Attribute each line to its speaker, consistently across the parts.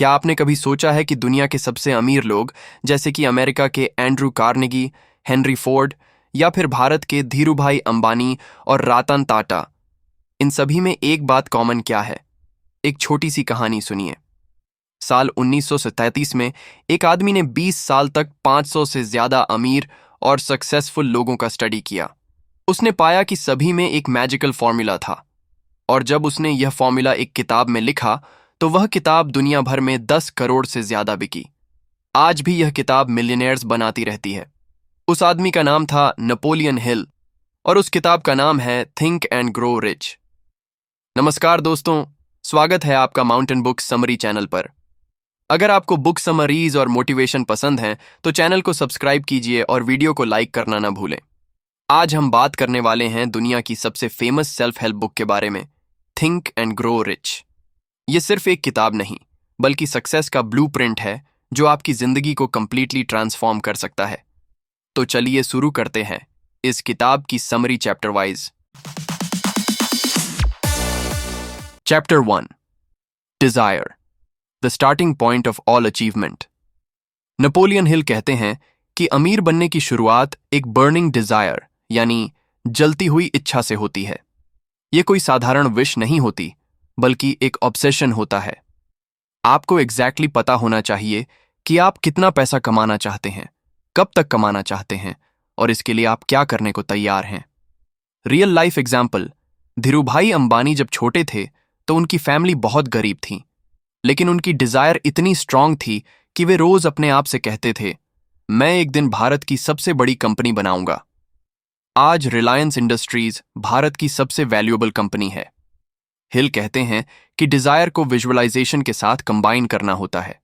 Speaker 1: क्या आपने कभी सोचा है कि दुनिया के सबसे अमीर लोग, जैसे कि अमेरिका के एंड्रू कार्नेगी, हेनरी फोर्ड या फिर भारत के धीरूभाई अंबानी और रतन टाटा, इन सभी में एक बात कॉमन क्या है? एक छोटी सी कहानी सुनिए। साल 1937 में एक आदमी ने 20 साल तक 500 से ज्यादा अमीर और सक्सेसफुल लोगों का स्टडी किया। उसने पाया कि सभी में एक मैजिकल फॉर्मूला था, और जब उसने यह फॉर्मूला एक किताब में लिखा तो वह किताब दुनिया भर में 10 करोड़ से ज्यादा बिकी। आज भी यह किताब मिलियनेयर्स बनाती रहती है। उस आदमी का नाम था नेपोलियन हिल, और उस किताब का नाम है थिंक एंड ग्रो रिच। नमस्कार दोस्तों, स्वागत है आपका माउंटेन बुक समरी चैनल पर। अगर आपको बुक समरीज और मोटिवेशन पसंद हैं तो चैनल को सब्सक्राइब कीजिए और वीडियो को लाइक करना ना भूलें। आज हम बात करने वाले हैं दुनिया की सबसे फेमस सेल्फ हेल्प बुक के बारे में, थिंक एंड ग्रो रिच। ये सिर्फ एक किताब नहीं, बल्कि सक्सेस का ब्लूप्रिंट है जो आपकी जिंदगी को कंप्लीटली ट्रांसफॉर्म कर सकता है। तो चलिए शुरू करते हैं इस किताब की summary chapter wise. Chapter 1, desire, the starting point of all achievement. Napoleon Hill कहते हैं कि अमीर बनने की शुरुआत एक बर्निंग डिजायर यानी जलती हुई इच्छा से होती है। यह कोई साधारण विश नहीं होती, बल्कि एक ऑब्सेशन होता है। आपको एग्जैक्टली पता होना चाहिए कि आप कितना पैसा कमाना चाहते हैं, कब तक कमाना चाहते हैं, और इसके लिए आप क्या करने को तैयार हैं। Real life example, Dhirubhai Ambani जब छोटे थे तो उनकी फैमिली बहुत गरीब थी, लेकिन उनकी डिजायर इतनी स्ट्रांग थी कि वे रोज अपने आप से कहते थे, मैं एक दिन भारत की सबसे बड़ी कंपनी बनाऊंगा। आज रिलायंस इंडस्ट्रीज भारत की सबसे वैल्यूएबल कंपनी है। हिल कहते हैं कि डिजायर को विजुअलाइजेशन के साथ कंबाइन करना होता है।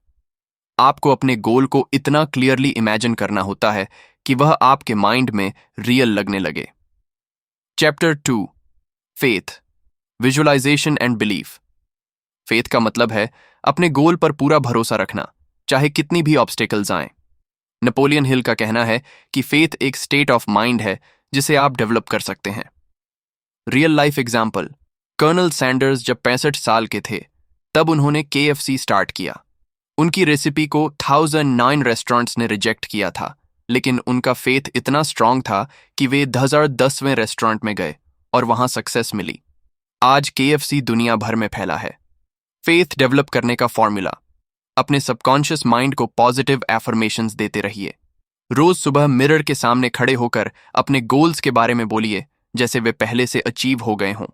Speaker 1: आपको अपने गोल को इतना क्लियरली इमेजिन करना होता है कि वह आपके माइंड में रियल लगने लगे। Chapter 2, faith, visualisation and belief. Faith का मतलब है अपने गोल पर पूरा भरोसा रखना, चाहे कितनी भी ऑब्स्टेकल्स आएं। नेपोलियन हिल का कहना है कि फेथ एक स्टेट ऑफ माइंड है जिसे आप डेवलप कर सकते हैं। Real life example, Colonel Sanders जब 65 साल के थे तब उन्होंने KFC स्टार्ट किया। उनकी रेसिपी को 1009 रेस्टोरेंट्स ने रिजेक्ट किया था, लेकिन उनका फेथ इतना स्ट्रांग था कि वे 1010वें रेस्टोरेंट में गए और वहां सक्सेस मिली। आज KFC दुनिया भर में फैला है। फेथ डेवलप करने का फॉर्मूला, अपने सबकॉन्शियस माइंड को पॉजिटिव एफर्मेशंस देते रहिए। रोज सुबह मिरर के सामने खड़े होकर अपने गोल्स के बारे में बोलिए जैसे वे पहले से अचीव हो गए हों।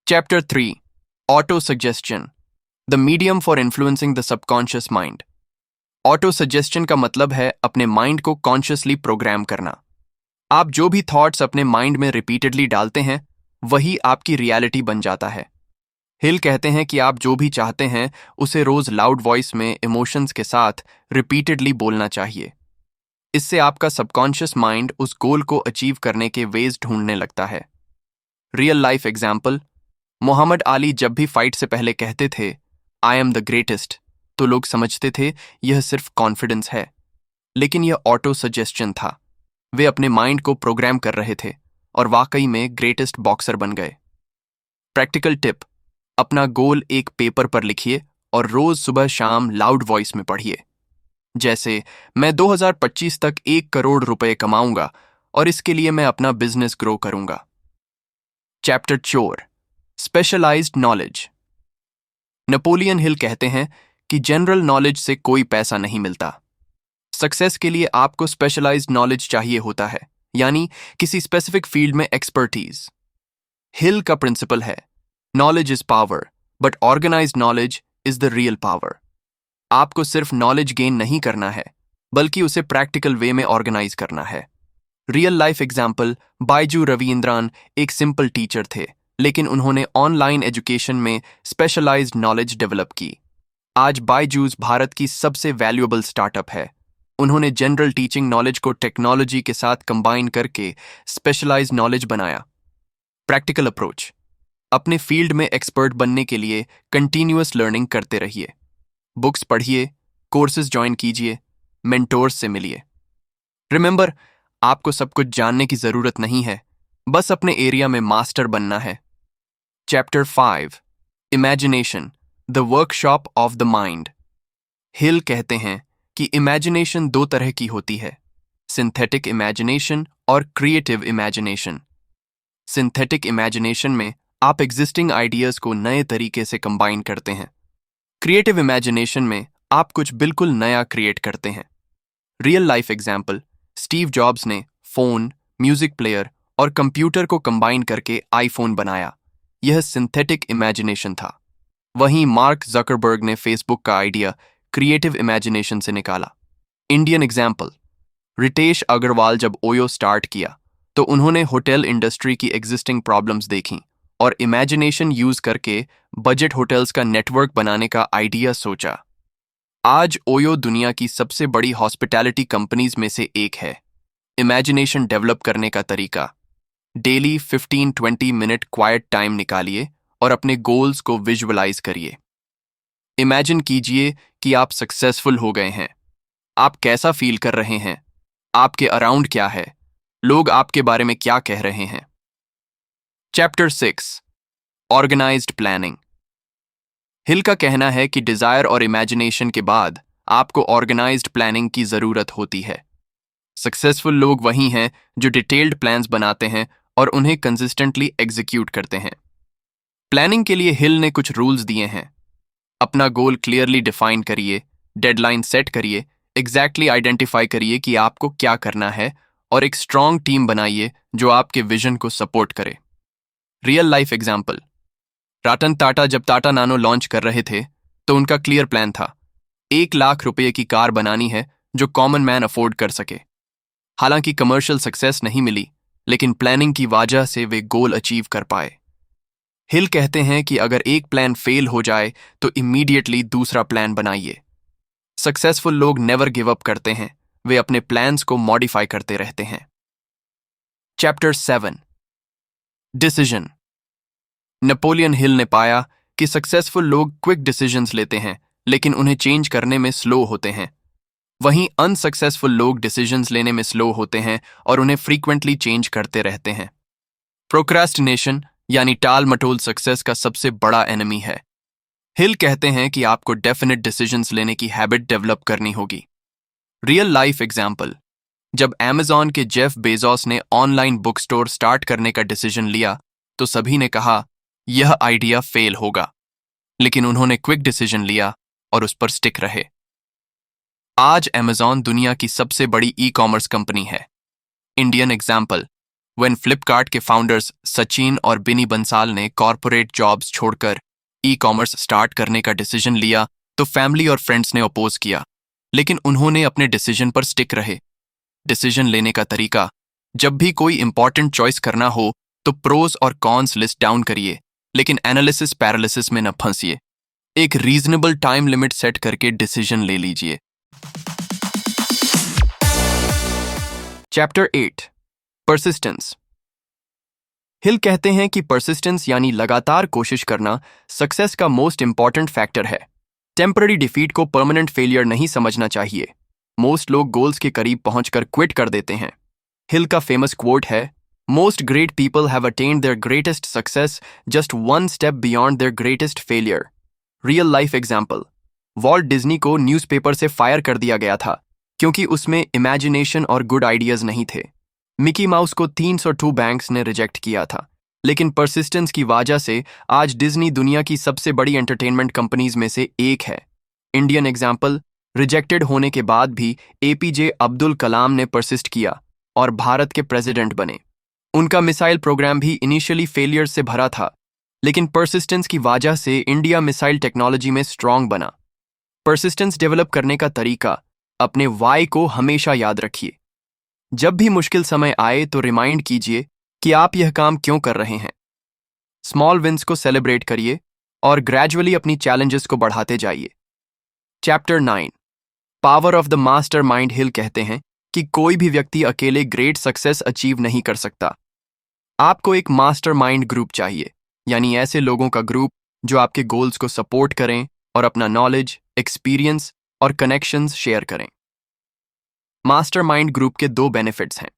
Speaker 1: Chapter 3, auto suggestion, the medium for influencing the subconscious mind. Auto suggestion का मतलब है अपने माइंड को कॉन्शियसली प्रोग्राम करना। आप जो भी थॉट्स अपने माइंड में रिपीटेडली डालते हैं वही आपकी रियलिटी बन जाता है। हिल कहते हैं कि आप जो भी चाहते हैं उसे रोज लाउड वॉइस में इमोशंस के साथ रिपीटेडली बोलना चाहिए। इससे आपका सबकॉन्शियस माइंड उस गोल को अचीव करने के वेज ढूंढने लगता है। Real life example, Muhammad Ali जब भी फाइट से पहले कहते थे आई एम द ग्रेटेस्ट, तो लोग समझते थे यह सिर्फ कॉन्फिडेंस है, लेकिन यह ऑटो सजेस्शन था। वे अपने माइंड को प्रोग्राम कर रहे थे और वाकई में ग्रेटेस्ट बॉक्सर बन गए। प्रैक्टिकल टिप, अपना गोल एक पेपर पर लिखिए और रोज सुबह शाम लाउड वॉइस में पढ़िए। जैसे, मैं 2025 तक 1 करोड़ रुपए कमाऊंगा और इसके लिए मैं अपना बिजनेस ग्रो करूंगा। Chapter 4, specialised knowledge. Napoleon Hill कहते हैं कि जनरल नॉलेज से कोई पैसा नहीं मिलता। सक्सेस के लिए आपको स्पेशलाइज्ड नॉलेज चाहिए होता है, यानी किसी स्पेसिफिक फील्ड में एक्सपर्टीज। हिल का प्रिंसिपल है, knowledge is power but organised knowledge is the real power. आपको सिर्फ नॉलेज गेन नहीं करना है, बल्कि उसे प्रैक्टिकल वे में ऑर्गेनाइज करना है। Real life example, Byju Raveendran एक सिंपल टीचर थे, लेकिन उन्होंने ऑनलाइन एजुकेशन में स्पेशलाइज्ड नॉलेज डेवलप की। आज बायजूस भारत की सबसे वैल्यूएबल स्टार्टअप है। उन्होंने जनरल टीचिंग नॉलेज को टेक्नोलॉजी के साथ कंबाइन करके स्पेशलाइज्ड नॉलेज बनाया। प्रैक्टिकल अप्रोच, अपने फील्ड में एक्सपर्ट बनने के लिए कंटिन्यूअस लर्निंग करते रहिए। बुक्स पढ़िए, कोर्सेज ज्वाइन कीजिए, मेंटोर्स से मिलिए। रिमेंबर, आपको सब कुछ जानने की जरूरत नहीं है, बस अपने एरिया में मास्टर बनना है। Chapter 5, imagination, the workshop of the mind. Hill कहते हैं कि इमेजिनेशन दो तरह की होती है, सिंथेटिक इमेजिनेशन और क्रिएटिव इमेजिनेशन। सिंथेटिक इमेजिनेशन में आप एग्जिस्टिंग आइडियाज को नए तरीके से कंबाइन करते हैं। क्रिएटिव इमेजिनेशन में आप कुछ बिल्कुल नया क्रिएट करते हैं। Real life example, Steve jobs ने फोन, म्यूजिक प्लेयर और कंप्यूटर को कंबाइन करके आईफोन बनाया। यह सिंथेटिक इमेजिनेशन था। वहीं मार्क जकरबर्ग ने फेसबुक का आइडिया क्रिएटिव इमेजिनेशन से निकाला। इंडियन एग्जाम्पल, रितेश अग्रवाल जब ओयो स्टार्ट किया तो उन्होंने होटल इंडस्ट्री की एग्जिस्टिंग प्रॉब्लम्स देखी और इमेजिनेशन यूज करके बजट होटल्स का नेटवर्क बनाने का आइडिया सोचा। आज ओयो दुनिया की सबसे बड़ी हॉस्पिटैलिटी कंपनीज में से एक है। इमेजिनेशन डेवलप करने का तरीका, डेली 15-20 मिनट क्वाइट टाइम निकालिए और अपने गोल्स को विजुअलाइज करिए। इमेजिन कीजिए कि आप सक्सेसफुल हो गए हैं। आप कैसा फील कर रहे हैं? आपके अराउंड क्या है? लोग आपके बारे में क्या कह रहे हैं? Chapter 6, organised planning. हिल का कहना है कि डिजायर और इमेजिनेशन के बाद आपको ऑर्गेनाइज्ड प्लानिंग की जरूरत होती है। सक्सेसफुल लोग वही हैं जो डिटेल्ड प्लान्स बनाते हैं और उन्हें कंसिस्टेंटली एग्जीक्यूट करते हैं। प्लानिंग के लिए हिल ने कुछ रूल्स दिए हैं। अपना गोल क्लियरली डिफाइन करिए, डेडलाइन सेट करिए, एग्जैक्टली आइडेंटिफाई करिए कि आपको क्या करना है और एक स्ट्रॉन्ग टीम बनाइए जो आपके विजन को सपोर्ट करे। Real life example, Ratan Tata जब टाटा नानो लॉन्च कर रहे थे तो उनका क्लियर प्लान था, 1 लाख रुपए की कार बनानी है जो कॉमन मैन अफोर्ड कर सके। हालांकि कमर्शियल सक्सेस नहीं मिली, लेकिन प्लानिंग की वजह से वे गोल अचीव कर पाए। हिल कहते हैं कि अगर एक प्लान फेल हो जाए तो इमीडिएटली दूसरा प्लान बनाइए। सक्सेसफुल लोग नेवर गिव अप करते हैं, वे अपने प्लान्स को मॉडिफाई करते रहते हैं। Chapter 7, decision. नेपोलियन हिल ने पाया कि सक्सेसफुल लोग क्विक डिसीजंस लेते हैं, लेकिन उन्हें चेंज करने में स्लो होते हैं। वहीं अनसक्सेसफुल लोग डिसीजंस लेने में स्लो होते हैं और उन्हें फ्रीक्वेंटली चेंज करते रहते हैं। प्रोक्रास्टिनेशन यानी टाल मटोल सक्सेस का सबसे बड़ा एनिमी है। हिल कहते हैं कि आपको डेफिनेट डिसीजंस लेने की हैबिट डेवलप करनी होगी। रियल लाइफ एग्जाम्पल, जब अमेज़न के जेफ बेजोस ने ऑनलाइन बुक स्टोर स्टार्ट करने का डिसीजन लिया तो सभी ने कहा यह आइडिया फेल होगा, लेकिन उन्होंने क्विक डिसीजन लिया और उस पर स्टिक रहे। आज अमेज़न दुनिया की सबसे बड़ी ई कॉमर्स कंपनी है। इंडियन एग्जाम्पल, व्हेन फ्लिपकार्ट के फाउंडर्स सचिन और बिनी बंसाल ने कॉर्पोरेट जॉब्स छोड़कर ई कॉमर्स स्टार्ट करने का डिसीजन लिया तो फैमिली और फ्रेंड्स ने अपोज किया, लेकिन उन्होंने अपने डिसीजन पर स्टिक रहे। डिसीजन लेने का तरीका, जब भी कोई इंपॉर्टेंट चॉइस करना हो तो प्रोज और कॉन्स लिस्ट डाउन करिए, लेकिन एनालिसिस पैरालिसिस में न फंसिए। एक रीजनेबल टाइम लिमिट सेट करके डिसीजन ले लीजिए। Chapter 8, persistence. हिल कहते हैं कि परसिस्टेंस यानी लगातार कोशिश करना सक्सेस का मोस्ट इंपॉर्टेंट फैक्टर है। टेम्पररी डिफीट को परमानेंट फेलियर नहीं समझना चाहिए। मोस्ट लोग गोल्स के करीब पहुंचकर क्विट कर देते हैं। हिल का फेमस क्वोट है, most great people have attend their greatest success just one step beyond their greatest failure. Real life example, Walt Disney को न्यूज़पेपर से फायर कर दिया गया था क्योंकि उसमें इमेजिनेशन और गुड आइडियाज नहीं थे। मिकी माउस को 302 बैंक्स ने रिजेक्ट किया था, लेकिन परसिस्टेंस की वजह से आज डिज्नी दुनिया की सबसे बड़ी एंटरटेनमेंट कंपनीज में से एक है। इंडियन एग्जाम्पल, रिजेक्टेड होने के बाद भी एपीजे अब्दुल कलाम ने परसिस्ट किया और भारत के प्रेसिडेंट बने। उनका मिसाइल प्रोग्राम भी इनिशियली फेलियर से भरा था, लेकिन परसिस्टेंस की वजह से इंडिया मिसाइल टेक्नोलॉजी में स्ट्रांग बना। परसिस्टेंस डेवलप करने का तरीका, अपने वाई को हमेशा याद रखिए। जब भी मुश्किल समय आए तो रिमाइंड कीजिए कि आप यह काम क्यों कर रहे हैं। स्मॉल विंस को सेलिब्रेट करिए और ग्रेजुअली अपनी चैलेंजेस को बढ़ाते जाइए। Chapter 9, power of the master mind. Hill कहते हैं कि कोई भी व्यक्ति अकेले ग्रेट सक्सेस अचीव नहीं कर सकता। आपको एक मास्टर माइंड ग्रुप चाहिए, यानी ऐसे लोगों का ग्रुप जो आपके गोल्स को सपोर्ट करें और अपना नॉलेज, एक्सपीरियंस और कनेक्शंस शेयर करें। मास्टरमाइंड ग्रुप के 2 बेनिफिट्स हैं।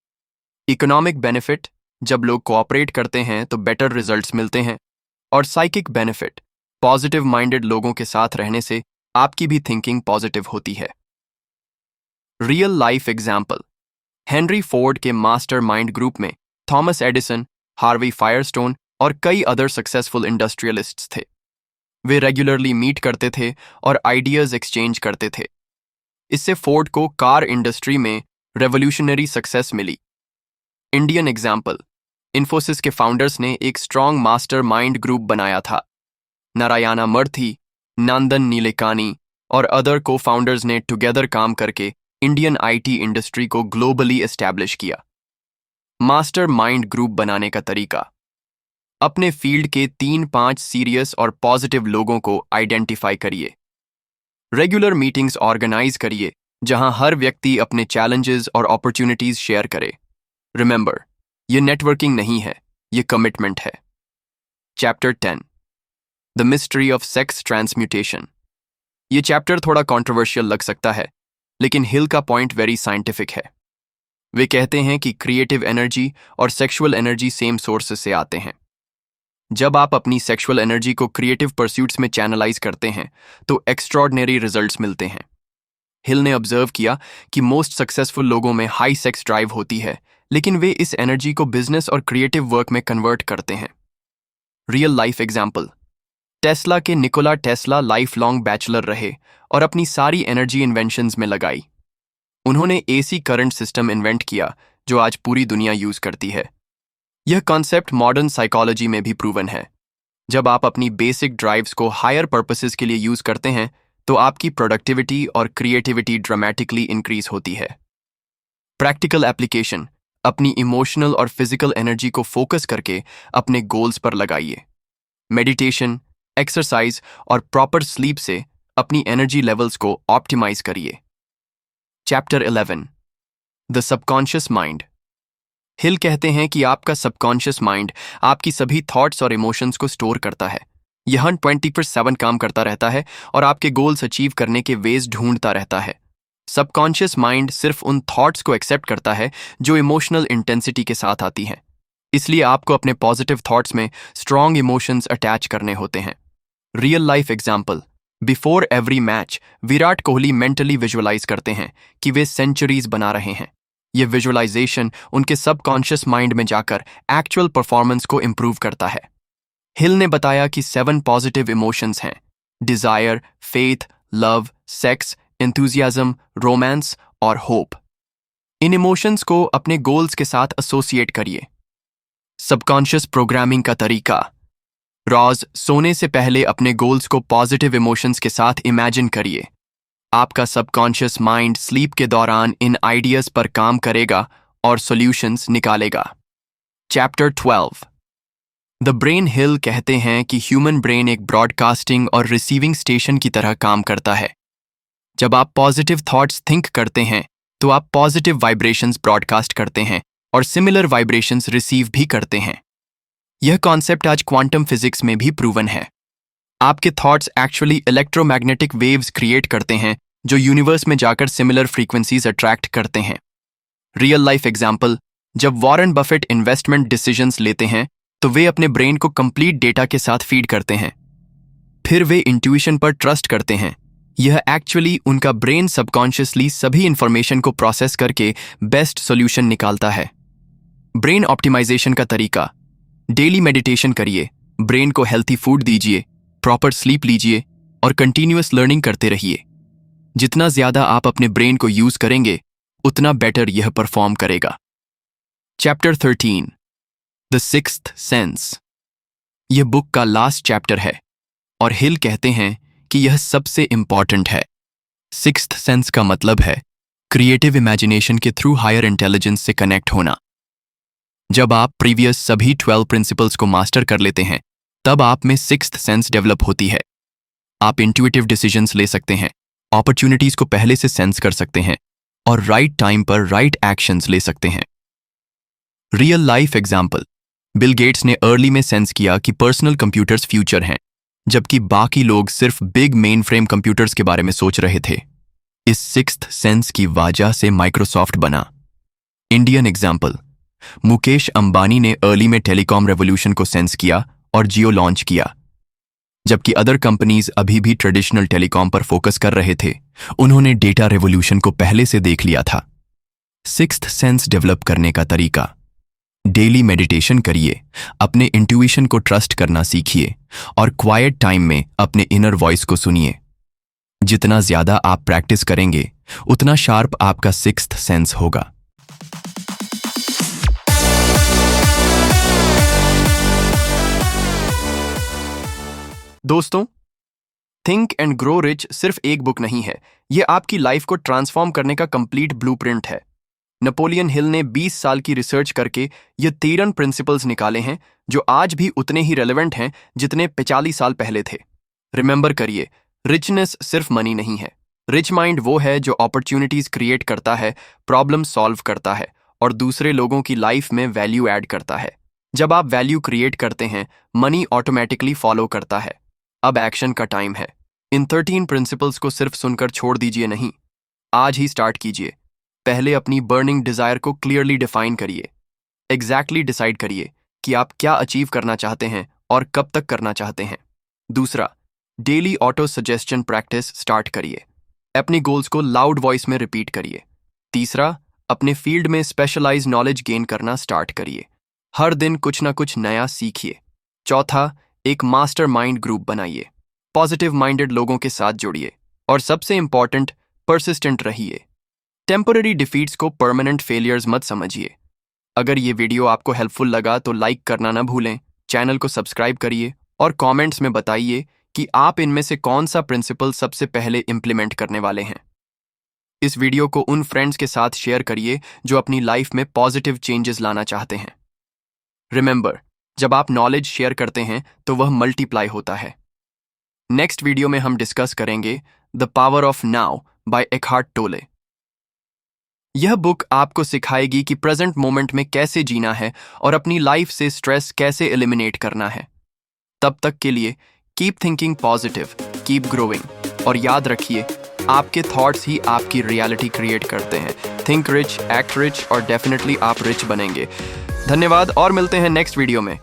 Speaker 1: इकोनॉमिक बेनिफिट, जब लोग कोऑपरेट करते हैं तो बेटर रिजल्ट्स मिलते हैं, और साइकिक बेनिफिट, पॉजिटिव माइंडेड लोगों के साथ रहने से आपकी भी थिंकिंग पॉजिटिव होती है। Real life example, Henry Ford के मास्टर माइंड ग्रुप में थॉमस एडिसन, हार्वी फायरस्टोन और कई अदर सक्सेसफुल इंडस्ट्रियलिस्ट्स थे। वे रेगुलरली मीट करते थे और आइडियाज एक्सचेंज करते थे। इससे फोर्ड को कार इंडस्ट्री में रेवोल्यूशनरी सक्सेस मिली। इंडियन एग्जाम्पल, इन्फोसिस के फाउंडर्स ने एक स्ट्रॉन्ग मास्टर माइंड ग्रुप बनाया था। नारायणा मर्थी, नंदन नीलेकानी और अदर को फाउंडर्स ने टुगेदर काम करके इंडियन आईटी इंडस्ट्री को ग्लोबली एस्टैब्लिश किया। मास्टर माइंड ग्रुप बनाने का तरीका, अपने फील्ड के 3-5 सीरियस और पॉजिटिव लोगों को आइडेंटिफाई करिए। रेगुलर मीटिंग्स ऑर्गेनाइज करिए जहां हर व्यक्ति अपने चैलेंजेस और अपॉर्चुनिटीज शेयर करे। रिमेंबर, ये नेटवर्किंग नहीं है, ये कमिटमेंट है। Chapter 10, the mystery of sex transmutation. ये चैप्टर थोड़ा कॉन्ट्रोवर्शियल लग सकता है, लेकिन हिल का पॉइंट वेरी साइंटिफिक है। वे कहते हैं कि क्रिएटिव एनर्जी और सेक्सुअल एनर्जी सेम सोर्स से आते हैं। जब आप अपनी सेक्सुअल एनर्जी को क्रिएटिव परस्यूट्स में चैनलाइज करते हैं तो एक्स्ट्रॉर्डिनरी रिजल्ट्स मिलते हैं। हिल ने ऑब्जर्व किया कि मोस्ट सक्सेसफुल लोगों में हाई सेक्स ड्राइव होती है, लेकिन वे इस एनर्जी को बिजनेस और क्रिएटिव वर्क में कन्वर्ट करते हैं। रियल लाइफ एग्जाम्पल, टेस्ला के Nikola Tesla life long bachelor रहे और अपनी सारी एनर्जी इन्वेंशंस में लगाई। उन्होंने एसी करंट सिस्टम इन्वेंट किया जो आज पूरी दुनिया यूज करती है। यह कॉन्सेप्ट मॉडर्न साइकोलॉजी में भी प्रूवन है। जब आप अपनी बेसिक ड्राइव्स को हायर पर्पसेस के लिए यूज करते हैं तो आपकी प्रोडक्टिविटी और क्रिएटिविटी ड्रामेटिकली इंक्रीज होती है। प्रैक्टिकल एप्लीकेशन, अपनी इमोशनल और फिजिकल एनर्जी को फोकस करके अपने गोल्स पर लगाइए। मेडिटेशन, एक्सरसाइज और प्रॉपर स्लीप से अपनी एनर्जी लेवल्स को ऑप्टिमाइज करिए। Chapter 11, the subconscious mind. Hill कहते हैं कि आपका सबकॉन्शियस माइंड आपकी सभी थॉट्स और इमोशंस को स्टोर करता है। यह 24/7 काम करता रहता है और आपके गोल्स अचीव करने के वेज ढूंढता रहता है। सबकॉन्शियस माइंड सिर्फ उन थॉट्स को एक्सेप्ट करता है जो इमोशनल इंटेंसिटी के साथ आती हैं। इसलिए आपको अपने पॉजिटिव थॉट्स में स्ट्रॉन्ग इमोशंस अटैच करने होते हैं। Real life example, before every match Virat Kohli mentally visualise करते हैं कि वे सेंचुरीज बना रहे हैं। यह विजुअलाइजेशन उनके सबकॉन्शियस माइंड में जाकर एक्चुअल परफॉर्मेंस को इंप्रूव करता है। हिल ने बताया कि 7 पॉजिटिव इमोशंस हैं: desire, faith, love, sex, enthusiasm, romance और होप। इन इमोशंस को अपने गोल्स के साथ एसोसिएट करिए। सबकॉन्शियस प्रोग्रामिंग का तरीका, रोज सोने से पहले अपने गोल्स को पॉजिटिव इमोशंस के साथ इमेजिन करिए। आपका सबकॉन्शियस माइंड स्लीप के दौरान इन आइडियाज पर काम करेगा और सॉल्यूशंस निकालेगा। Chapter 12, the brain. हिल कहते हैं कि ह्यूमन ब्रेन एक ब्रॉडकास्टिंग और रिसीविंग स्टेशन की तरह काम करता है। जब आप पॉजिटिव थॉट्स थिंक करते हैं तो आप पॉजिटिव वाइब्रेशंस ब्रॉडकास्ट करते हैं और सिमिलर वाइब्रेशंस रिसीव भी करते हैं। यह कॉन्सेप्ट आज क्वांटम फिजिक्स में भी प्रूवन है। आपके thoughts actually electromagnetic waves create करते हैं जो यूनिवर्स में जाकर सिमिलर फ्रीक्वेंसीज अट्रैक्ट करते हैं। रियल लाइफ एग्जाम्पल, जब वॉरेन बफेट इन्वेस्टमेंट डिसीजंस लेते हैं तो वे अपने ब्रेन को कंप्लीट डेटा के साथ फीड करते हैं। फिर वे इंट्यूशन पर ट्रस्ट करते हैं। यह एक्चुअली उनका ब्रेन सबकॉन्शियसली सभी इंफॉर्मेशन को प्रोसेस करके बेस्ट सॉल्यूशन निकालता है। ब्रेन ऑप्टिमाइजेशन का तरीका, डेली मेडिटेशन करिए, ब्रेन को हेल्थी फूड दीजिए, प्रॉपर स्लीप लीजिए और कंटिन्यूअस लर्निंग करते रहिए। जितना ज्यादा आप अपने ब्रेन को यूज करेंगे उतना बेटर यह परफॉर्म करेगा। Chapter 13, the sixth sense. यह बुक का लास्ट चैप्टर है और हिल कहते हैं कि यह सबसे इंपॉर्टेंट है। सिक्स्थ सेंस का मतलब है क्रिएटिव इमेजिनेशन के थ्रू हायर इंटेलिजेंस से कनेक्ट होना। जब आप प्रीवियस सभी 12 प्रिंसिपल्स को मास्टर कर लेते हैं तब आप में सिक्स्थ सेंस डेवलप होती है। आप इंट्यूटिव डिसीजंस ले सकते हैं, अपॉर्चुनिटीज को पहले से सेंस कर सकते हैं और राइट टाइम पर राइट एक्शंस ले सकते हैं। Real life example, Bill Gates ने अर्ली में सेंस किया कि पर्सनल कंप्यूटर्स फ्यूचर हैं, जबकि बाकी लोग सिर्फ बिग मेन फ्रेम कंप्यूटर्स के बारे में सोच रहे थे। इस सिक्स्थ सेंस की वजह से माइक्रोसॉफ्ट बना। इंडियन एग्जाम्पल, मुकेश अंबानी ने अर्ली में टेलीकॉम रेवोल्यूशन को सेंस किया और जियो लॉन्च किया। जबकि अदर कंपनीज अभी भी ट्रेडिशनल टेलीकॉम पर फोकस कर रहे थे, उन्होंने डेटा रेवोल्यूशन को पहले से देख लिया था। सिक्स्थ सेंस डेवलप करने का तरीका। डेली मेडिटेशन करिए, अपने इंट्यूइशन को ट्रस्ट करना सीखिए और क्वाइट टाइम में अपने इनर वॉइस को सुनिए। जितना ज्यादा आप प्रैक्टिस करेंगे, उतना शार्प आपका सिक्स्थ सेंस होगा। दोस्तों, थिंक एंड ग्रो रिच सिर्फ एक बुक नहीं है, यह आपकी लाइफ को ट्रांसफॉर्म करने का कंप्लीट ब्लूप्रिंट है। नेपोलियन हिल ने 20 साल की रिसर्च करके ये 13 प्रिंसिपल्स निकाले हैं जो आज भी उतने ही रेलेवेंट हैं जितने 45 साल पहले थे। रिमेंबर करिए, रिचनेस सिर्फ मनी नहीं है। रिच माइंड वो है जो अपॉर्चुनिटीज क्रिएट करता है, प्रॉब्लम सॉल्व करता है और दूसरे लोगों की लाइफ में वैल्यू ऐड करता है। जब आप वैल्यू क्रिएट करते हैं, मनी ऑटोमेटिकली फॉलो करता है। अब एक्शन का टाइम है। इन 13 प्रिंसिपल्स को सिर्फ सुनकर छोड़ दीजिए नहीं, आज ही स्टार्ट कीजिए। पहले अपनी बर्निंग डिजायर को क्लियरली डिफाइन करिए। एग्जैक्टली डिसाइड करिए कि आप क्या अचीव करना चाहते हैं और कब तक करना चाहते हैं। दूसरा, daily auto suggestion practice start करिए। अपनी गोल्स को लाउड वॉइस में रिपीट करिए। तीसरा, अपने फील्ड में स्पेशलाइज नॉलेज गेन करना स्टार्ट करिए। हर दिन कुछ ना कुछ नया सीखिए। चौथा, एक मास्टर माइंड ग्रुप बनाइए। पॉजिटिव माइंडेड लोगों के साथ जुड़िए और सबसे इंपॉर्टेंट, परसिस्टेंट रहिए। टेम्पररी डिफीट्स को परमानेंट फेलियर्स मत समझिए। अगर ये वीडियो आपको हेल्पफुल लगा तो लाइक करना ना भूलें, चैनल को सब्सक्राइब करिए और कमेंट्स में बताइए कि आप इनमें से कौन सा प्रिंसिपल सबसे पहले इंप्लीमेंट करने वाले हैं। इस वीडियो को उन फ्रेंड्स के साथ शेयर करिए जो अपनी लाइफ में पॉजिटिव चेंजेस लाना चाहते हैं। रिमेंबर, जब आप नॉलेज शेयर करते हैं तो वह मल्टीप्लाई होता है। नेक्स्ट वीडियो में हम डिस्कस करेंगे the power of now by Eckhart Tolle. यह बुक आपको सिखाएगी कि प्रेजेंट मोमेंट में कैसे जीना है और अपनी लाइफ से स्ट्रेस कैसे एलिमिनेट करना है। तब तक के लिए keep thinking positive, keep growing और याद रखिए, आपके थॉट्स ही आपकी रियलिटी क्रिएट करते हैं। थिंक रिच, एक्ट रिच और डेफिनेटली आप रिच बनेंगे। धन्यवाद और मिलते हैं नेक्स्ट वीडियो में।